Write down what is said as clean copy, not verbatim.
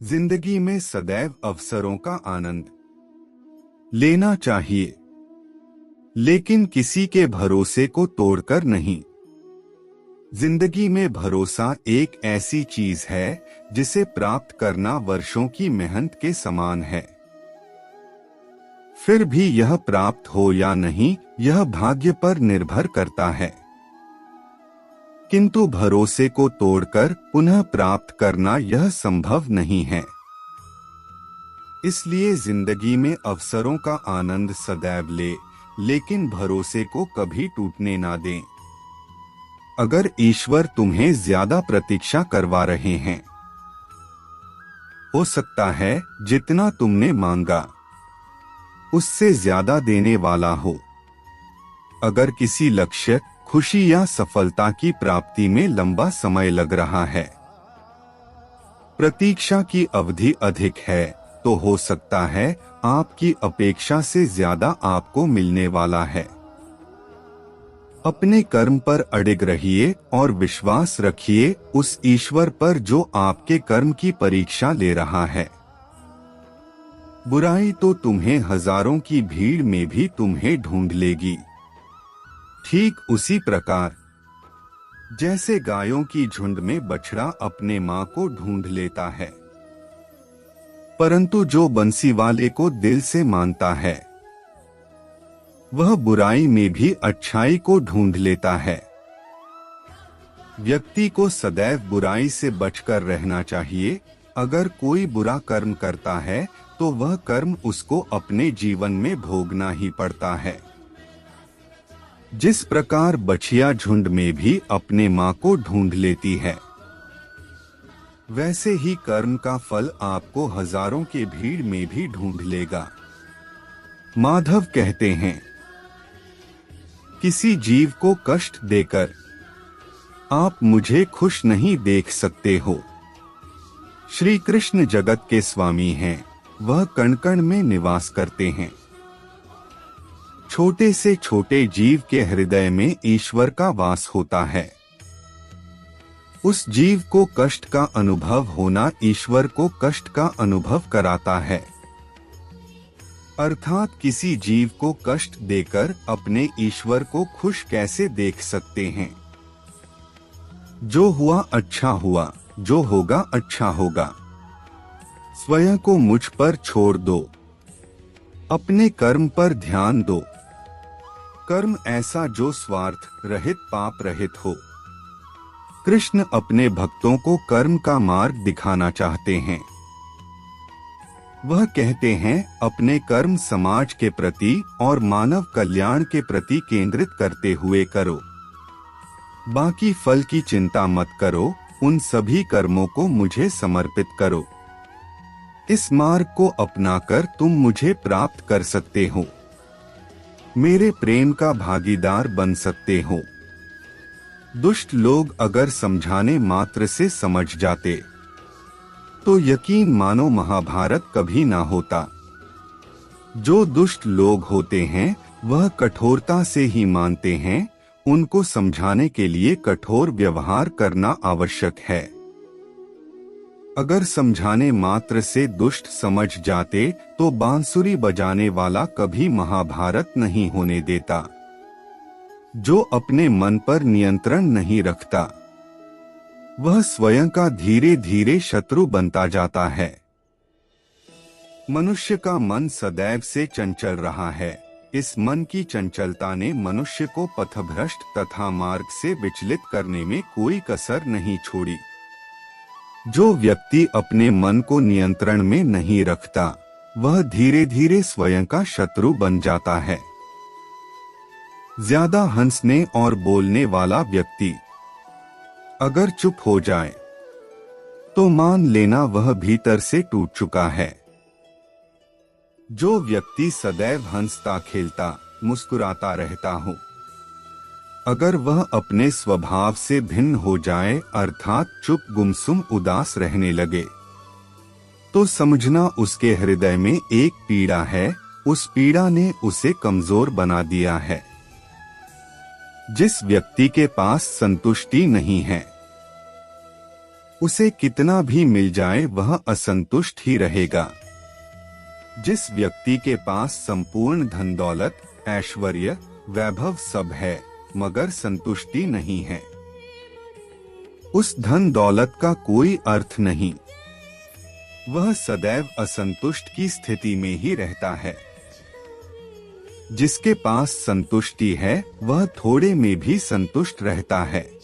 जिंदगी में सदैव अवसरों का आनंद लेना चाहिए, लेकिन किसी के भरोसे को तोड़कर नहीं। जिंदगी में भरोसा एक ऐसी चीज है जिसे प्राप्त करना वर्षों की मेहनत के समान है। फिर भी यह प्राप्त हो या नहीं, यह भाग्य पर निर्भर करता है। किंतु भरोसे को तोड़कर पुनः प्राप्त करना यह संभव नहीं है। इसलिए जिंदगी में अवसरों का आनंद सदैव ले, लेकिन भरोसे को कभी टूटने ना दें। अगर ईश्वर तुम्हें ज्यादा प्रतीक्षा करवा रहे हैं, हो सकता है जितना तुमने मांगा उससे ज्यादा देने वाला हो। अगर किसी लक्ष्य, खुशी या सफलता की प्राप्ति में लंबा समय लग रहा है, प्रतीक्षा की अवधि अधिक है, तो हो सकता है आपकी अपेक्षा से ज्यादा आपको मिलने वाला है। अपने कर्म पर अडिग रहिए और विश्वास रखिए उस ईश्वर पर जो आपके कर्म की परीक्षा ले रहा है। बुराई तो तुम्हें हजारों की भीड़ में भी तुम्हें ढूंढ लेगी। ठीक उसी प्रकार जैसे गायों की झुंड में बछड़ा अपने मां को ढूंढ लेता है, परंतु जो बंसी वाले को दिल से मानता है वह बुराई में भी अच्छाई को ढूंढ लेता है। व्यक्ति को सदैव बुराई से बचकर रहना चाहिए। अगर कोई बुरा कर्म करता है तो वह कर्म उसको अपने जीवन में भोगना ही पड़ता है। जिस प्रकार बछिया झुंड में भी अपने मां को ढूंढ लेती है, वैसे ही कर्म का फल आपको हजारों के भीड़ में भी ढूंढ लेगा। माधव कहते हैं, किसी जीव को कष्ट देकर आप मुझे खुश नहीं देख सकते हो। श्री कृष्ण जगत के स्वामी हैं, वह कण कण में निवास करते हैं। छोटे से छोटे जीव के हृदय में ईश्वर का वास होता है। उस जीव को कष्ट का अनुभव होना ईश्वर को कष्ट का अनुभव कराता है। अर्थात किसी जीव को कष्ट देकर अपने ईश्वर को खुश कैसे देख सकते हैं। जो हुआ अच्छा हुआ, जो होगा अच्छा होगा। स्वयं को मुझ पर छोड़ दो, अपने कर्म पर ध्यान दो। कर्म ऐसा जो स्वार्थ रहित, पाप रहित हो। कृष्ण अपने भक्तों को कर्म का मार्ग दिखाना चाहते हैं। वह कहते हैं, अपने कर्म समाज के प्रति और मानव कल्याण के प्रति केंद्रित करते हुए करो। बाकी फल की चिंता मत करो, उन सभी कर्मों को मुझे समर्पित करो। इस मार्ग को अपनाकर तुम मुझे प्राप्त कर सकते हो, मेरे प्रेम का भागीदार बन सकते हो। दुष्ट लोग अगर समझाने मात्र से समझ जाते तो यकीन मानो महाभारत कभी ना होता। जो दुष्ट लोग होते हैं वह कठोरता से ही मानते हैं, उनको समझाने के लिए कठोर व्यवहार करना आवश्यक है। अगर समझाने मात्र से दुष्ट समझ जाते तो बांसुरी बजाने वाला कभी महाभारत नहीं होने देता। जो अपने मन पर नियंत्रण नहीं रखता वह स्वयं का धीरे धीरे शत्रु बनता जाता है। मनुष्य का मन सदैव से चंचल रहा है। इस मन की चंचलता ने मनुष्य को पथभ्रष्ट तथा मार्ग से विचलित करने में कोई कसर नहीं छोड़ी। जो व्यक्ति अपने मन को नियंत्रण में नहीं रखता वह धीरे धीरे स्वयं का शत्रु बन जाता है। ज्यादा हंसने और बोलने वाला व्यक्ति अगर चुप हो जाए तो मान लेना वह भीतर से टूट चुका है। जो व्यक्ति सदैव हंसता खेलता मुस्कुराता रहता हो, अगर वह अपने स्वभाव से भिन्न हो जाए, अर्थात चुप गुमसुम उदास रहने लगे, तो समझना उसके हृदय में एक पीड़ा है। उस पीड़ा ने उसे कमजोर बना दिया है। जिस व्यक्ति के पास संतुष्टि नहीं है उसे कितना भी मिल जाए वह असंतुष्ट ही रहेगा। जिस व्यक्ति के पास संपूर्ण धन दौलत, ऐश्वर्य, वैभव सब है, मगर संतुष्टि नहीं है, उस धन दौलत का कोई अर्थ नहीं। वह सदैव असंतुष्ट की स्थिति में ही रहता है। जिसके पास संतुष्टि है वह थोड़े में भी संतुष्ट रहता है।